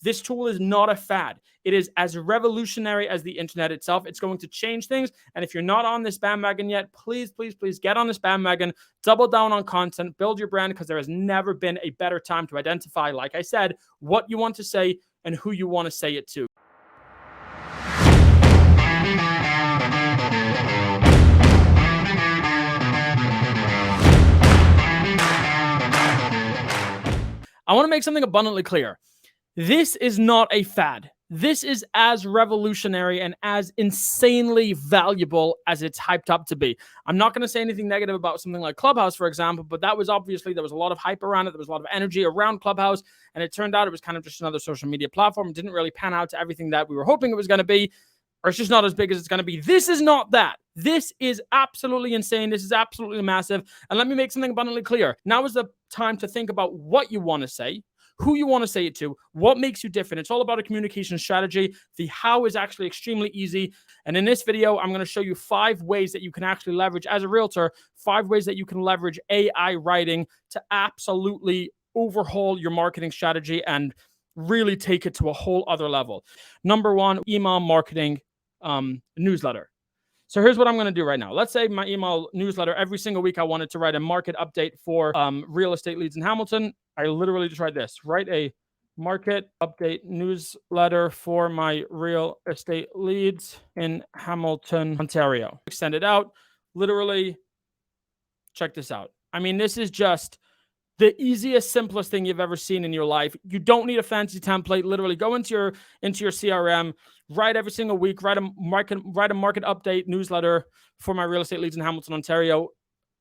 This tool is not a fad. It is as revolutionary as the internet itself. It's going to change things. And if you're not on this bandwagon yet, please, please, please get on this bandwagon, double down on content, build your brand, because there has never been a better time to identify, like I said, what you want to say and who you want to say it to. I want to make something abundantly clear. This is not a fad. This is as revolutionary and as insanely valuable as it's hyped up to be. I'm not going to say anything negative about something like Clubhouse, for example, but that was obviously, there was a lot of hype around it. There was a lot of energy around Clubhouse, and it turned out it was kind of just another social media platform. It didn't really pan out to everything that we were hoping it was going to be, or it's just not as big as it's going to be. This is not that. This is absolutely insane. This is absolutely massive. And let me make something abundantly clear. Now is the time to think about what you want to say, who you want to say it to, what makes you different. It's all about a communication strategy. The how is actually extremely easy. And in this video, I'm going to show you 5 ways that you can actually leverage as a realtor, 5 ways that you can leverage AI writing to absolutely overhaul your marketing strategy and really take it to a whole other level. Number 1, email marketing newsletter. So here's what I'm going to do right now. Let's say my email newsletter, every single week I wanted to write a market update for real estate leads in Hamilton. I literally just write this, write a market update newsletter for my real estate leads in Hamilton, Ontario. Send it out. Literally, check this out. I mean, this is just the easiest, simplest thing you've ever seen in your life. You don't need a fancy template. Literally go into your CRM, write every single week, write a market update newsletter for my real estate leads in Hamilton, Ontario.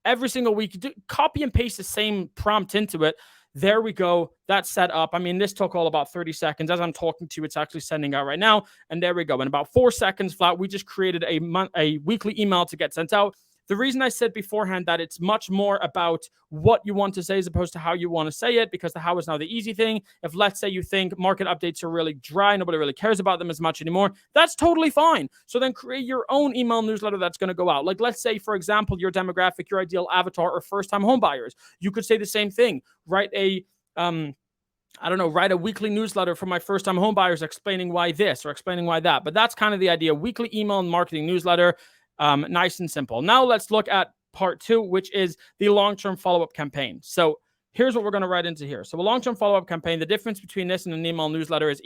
Every single week, copy and paste the same prompt into it. There we go. That's set up. I mean, this took all about 30 seconds. As I'm talking to you, it's actually sending out right now. And there we go. In about 4 seconds flat, we just created a weekly email to get sent out. The reason I said beforehand that it's much more about what you want to say as opposed to how you want to say it, because the how is now the easy thing. If, let's say, you think market updates are really dry, nobody really cares about them as much anymore, that's totally fine. So then create your own email newsletter that's going to go out. Like, let's say, for example, your demographic, your ideal avatar are first-time home buyers. You could say the same thing. Write a write a weekly newsletter for my first-time home buyers explaining why this or explaining why that. But that's kind of the idea. Weekly email and marketing newsletter. Nice and simple. Now let's look at part 2, which is the long-term follow-up campaign. So here's what we're going to write into here. So a long-term follow-up campaign, the difference between this and an email newsletter is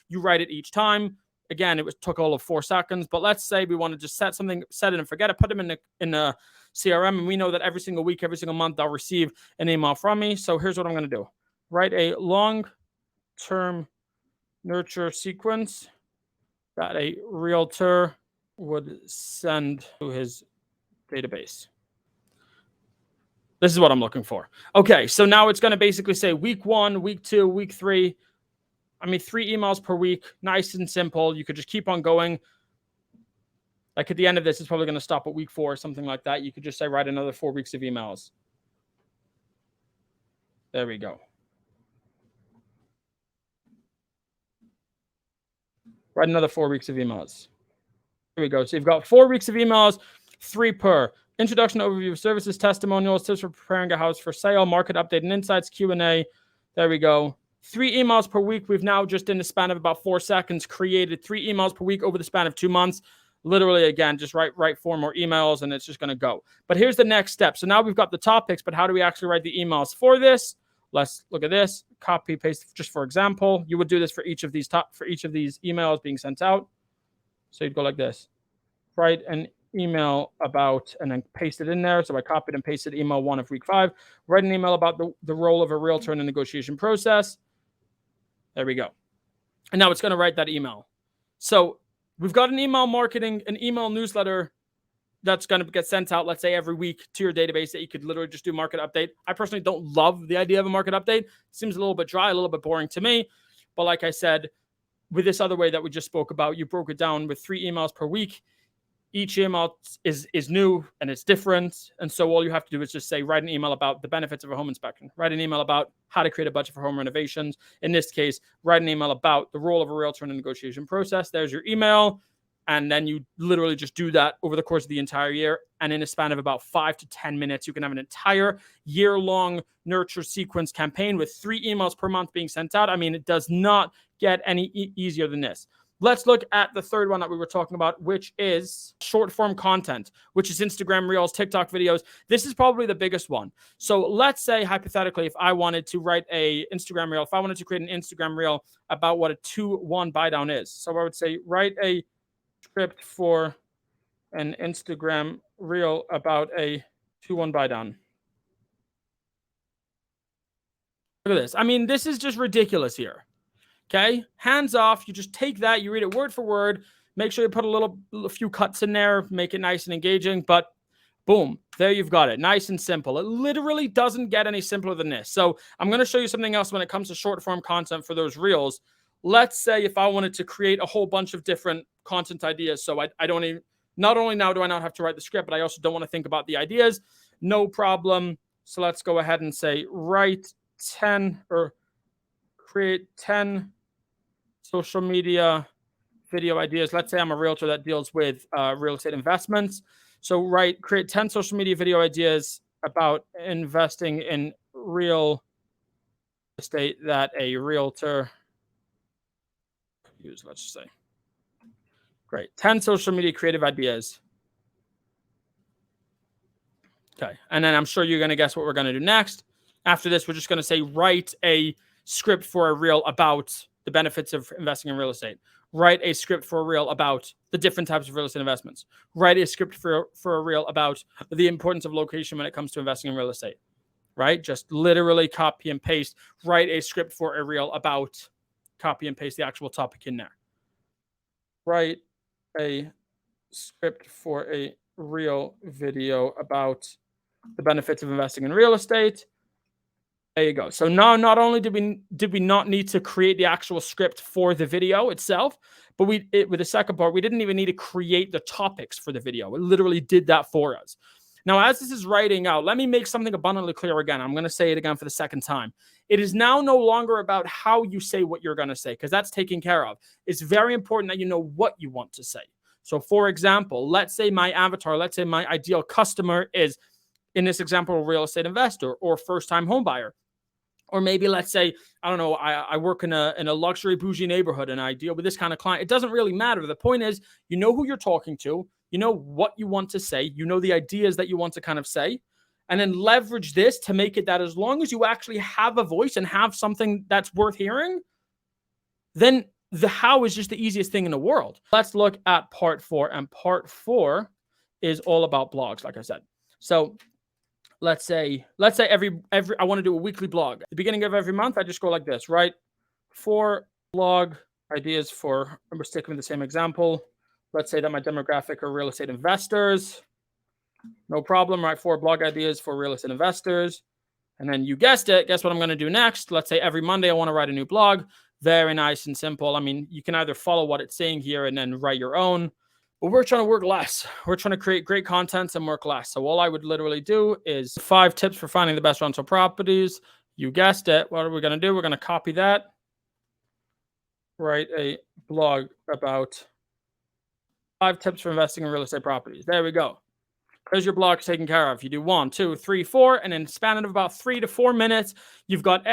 you write it each time. Again, took all of 4 seconds, but let's say we want to just set it and forget it, put them in a CRM, and we know that every single week, every single month, I'll receive an email from me. So here's what I'm going to do. Write a long-term nurture sequence that a realtor would send to his database. This is what I'm looking for. Okay, so now it's going to basically say week 1, week 2, week 3. I mean, 3 emails per week. Nice and simple. You could just keep on going. Like at the end of this, it's probably going to stop at week 4 or something like that. You could just say write another 4 weeks of emails. There we go. Write another 4 weeks of emails. Here we go. So you've got 4 weeks of emails, 3 per. Introduction, overview of services, testimonials, tips for preparing a house for sale, market update and insights, Q&A. There we go. 3 emails per week. We've now, just in the span of about 4 seconds, created 3 emails per week over the span of 2 months. Literally, again, just write 4 more emails and it's just going to go. But here's the next step. So now we've got the topics, but how do we actually write the emails for this? Let's look at this. Copy, paste, just for example. You would do this for each of these emails being sent out. So you'd go like this. Write an email about, and then paste it in there. So I copied and pasted email 1 of week 5. Write an email about the role of a realtor in the negotiation process. There we go. And now it's going to write that email. So we've got an email newsletter that's going to get sent out, let's say, every week to your database that you could literally just do market update. I personally don't love the idea of a market update. It seems a little bit dry, a little bit boring to me. But like I said, with this other way that we just spoke about, you broke it down with 3 emails per week. Each email is new and it's different. And so all you have to do is just say, write an email about the benefits of a home inspection. Write an email about how to create a budget for home renovations. In this case, write an email about the role of a realtor in the negotiation process. There's your email. And then you literally just do that over the course of the entire year. And in a span of about 5 to 10 minutes, you can have an entire year-long nurture sequence campaign with 3 emails per month being sent out. I mean, it does not get any easier than this. Let's look at the third one that we were talking about, which is short form content, which is Instagram Reels, TikTok videos. This is probably the biggest one. So let's say, hypothetically, if I wanted to write a Instagram Reel, if I wanted to create an Instagram Reel about what a 2-1 buy down is. So I would say, write a script for an Instagram Reel about a 2-1 buy down. Look at this. I mean, this is just ridiculous here. Okay, hands off. You just take that, you read it word for word. Make sure you put a few cuts in there, make it nice and engaging. But boom, there you've got it. Nice and simple. It literally doesn't get any simpler than this. So I'm going to show you something else when it comes to short form content for those reels. Let's say if I wanted to create a whole bunch of different content ideas. So I don't even, not only now do I not have to write the script, but I also don't want to think about the ideas. No problem. So let's go ahead and say, write 10 or create 10 social media video ideas. Let's say I'm a realtor that deals with real estate investments. So create 10 social media video ideas about investing in real estate that a realtor use, let's say. Great. 10 social media creative ideas. Okay. And then I'm sure you're going to guess what we're going to do next. After this, we're just going to say, write a script for a reel about the benefits of investing in real estate. Write a script for a reel about the different types of real estate investments. Write a script for a reel about the importance of location when it comes to investing in real estate. Right? Just literally copy and paste. Write a script for a reel about, copy and paste the actual topic in there. Write a script for a reel video about the benefits of investing in real estate. There you go. So now, not only did we not need to create the actual script for the video itself, but with the second part, we didn't even need to create the topics for the video. It literally did that for us. Now, as this is writing out, let me make something abundantly clear again. I'm going to say it again for the second time. It is now no longer about how you say what you're going to say, because that's taken care of. It's very important that you know what you want to say. So, for example, let's say my avatar, let's say my ideal customer is, in this example, a real estate investor or first-time home buyer. Or maybe let's say, I don't know, I work in a luxury bougie neighborhood and I deal with this kind of client. It doesn't really matter. The point is, you know who you're talking to, you know what you want to say, you know the ideas that you want to kind of say, and then leverage this to make it that as long as you actually have a voice and have something that's worth hearing, then the how is just the easiest thing in the world. Let's look at part 4, and part 4 is all about blogs, like I said. So let's say every I want to do a weekly blog. At the beginning of every month, I just go like this, right? 4 blog ideas for, we're sticking with the same example. Let's say that my demographic are real estate investors. No problem, right? 4 blog ideas for real estate investors. And then you guessed it. Guess what I'm going to do next? Let's say every Monday I want to write a new blog. Very nice and simple. I mean, you can either follow what it's saying here and then write your own. But we're trying to work less. We're trying to create great content and work less. So all I would literally do is 5 tips for finding the best rental properties. You guessed it. What are we going to do? We're going to copy that. Write a blog about 5 tips for investing in real estate properties. There we go. There's your blog taken care of. You do 1, 2, 3, 4, and in a span of about 3 to 4 minutes, you've got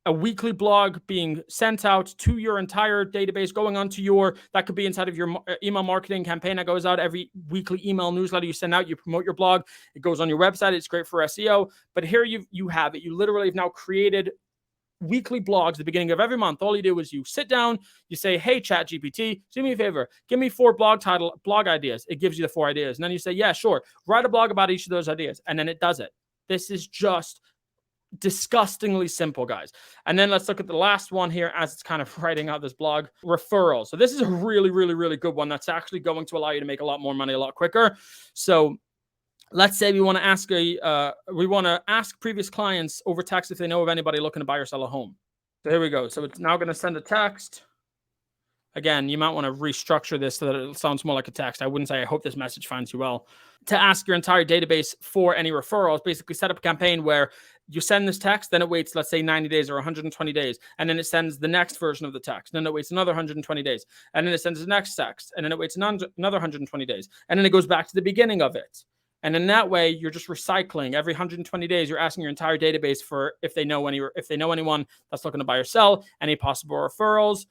a weekly blog being sent out to your entire database, going onto that could be inside of your email marketing campaign that goes out. Every weekly email newsletter you send out, you promote your blog. It goes on your website. It's great for SEO. But here you have it. You literally have now created weekly blogs at the beginning of every month. All you do is you sit down, you say, hey, ChatGPT, do me a favor, give me 4 blog ideas. It gives you the 4 ideas. And then you say, yeah, sure, write a blog about each of those ideas. And then it does it. This is just disgustingly simple, guys. And then let's look at the last one here as it's kind of writing out this blog, referral. So this is a really, really, really good one that's actually going to allow you to make a lot more money a lot quicker. So let's say we want to ask previous clients over text if they know of anybody looking to buy or sell a home. So here we go. So it's now going to send a text. Again, you might want to restructure this so that it sounds more like a text. I wouldn't say, I hope this message finds you well. To ask your entire database for any referrals, basically set up a campaign where you send this text, then it waits, let's say 90 days or 120 days, and then it sends the next version of the text, and then it waits another 120 days, and then it sends the next text, and then it waits another 120 days, and then it goes back to the beginning of it. And in that way, you're just recycling. Every 120 days, you're asking your entire database for if they know anyone that's looking to buy or sell, any possible referrals.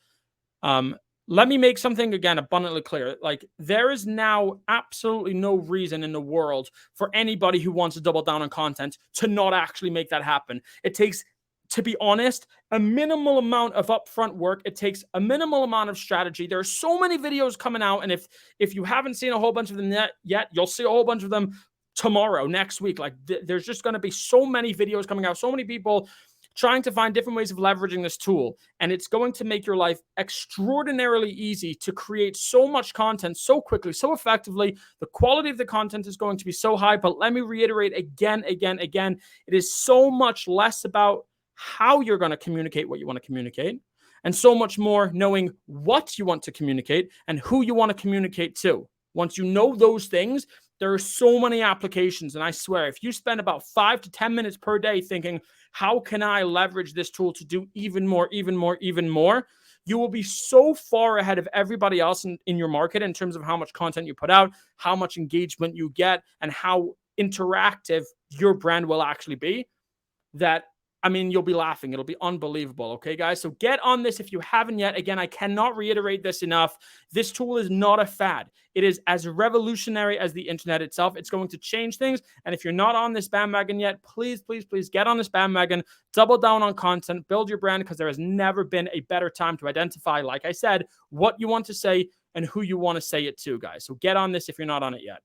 Let me make something again abundantly clear. Like, there is now absolutely no reason in the world for anybody who wants to double down on content to not actually make that happen. It takes, to be honest, a minimal amount of upfront work. It takes a minimal amount of strategy. There are so many videos coming out, and if you haven't seen a whole bunch of them yet, you'll see a whole bunch of them tomorrow, next week. Like, there's just going to be so many videos coming out, so many people trying to find different ways of leveraging this tool. And it's going to make your life extraordinarily easy to create so much content so quickly, so effectively. The quality of the content is going to be so high. But let me reiterate again, it is so much less about how you're going to communicate what you want to communicate, and so much more knowing what you want to communicate and who you want to communicate to. Once you know those things, there are so many applications. And I swear, if you spend about 5 to 10 minutes per day thinking, how can I leverage this tool to do even more, you will be so far ahead of everybody else in your market in terms of how much content you put out, how much engagement you get, and how interactive your brand will actually be, that, I mean, you'll be laughing. It'll be unbelievable. Okay, guys? So get on this if you haven't yet. Again, I cannot reiterate this enough. This tool is not a fad. It is as revolutionary as the internet itself. It's going to change things. And if you're not on this bandwagon yet, please get on this bandwagon. Double down on content. Build your brand, because there has never been a better time to identify, like I said, what you want to say and who you want to say it to, guys. So get on this if you're not on it yet.